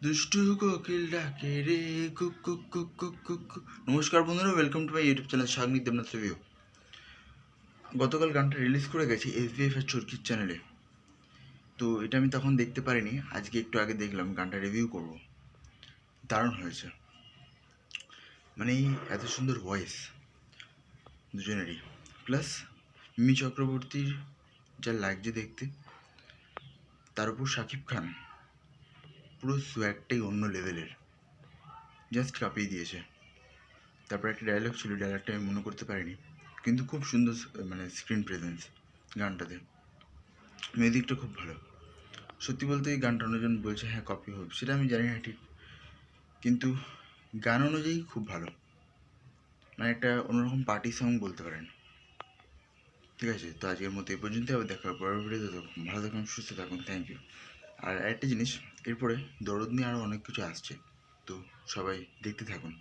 দুষ্টু কোকিল ডাকে রে cook cook cook cook cook cook. নমস্কার বন্ধুরা, welcome to my YouTube channel Sagnik Debnath review. গতকাল গানটা রিলিজ করে গেছি SBF এর চরকির চ্যানেলে। তো এটা আমি তখন দেখতে পারিনি, আজকে একটু আগে দেখলাম, গানটা রিভিউ করব। দারুণ হয়েছে, মানে এত সুন্দর ভয়েস দুজনেরই, প্লাস মিমি চক্রবর্তীর যা লাগছে দেখতে, তার উপর শাকিব খান পুরো সোয়াগটাই অন্য লেভেলের, জাস্ট কাঁপিয়ে দিয়েছে। তারপর একটা ডায়লগ ছিল, ডায়লগটা আমি মনে করতে পারিনি, কিন্তু খুব সুন্দর মানে স্ক্রিন প্রেজেন্স গানটাতে। মিউজিকটা খুব ভালো। সত্যি বলতে এই গানটা অন্যজন বলছে হ্যাঁ কপি হোক, সেটা আমি জানি না ঠিক, কিন্তু গান অনুযায়ী খুব ভালো, মানে একটা অন্যরকম পার্টি সং বলতে পারেন। ঠিক আছে, তো আজকের মতো এই পর্যন্ত, আবার দেখা হবে পরের ভিডিওতে। তখন ভালো থাকুন, সুস্থ থাকুন, থ্যাংক ইউ। আর একটা জিনিস, এরপরে দরদ নিয়ে আরও অনেক কিছু আসছে, তো সবাই দেখতে থাকুন।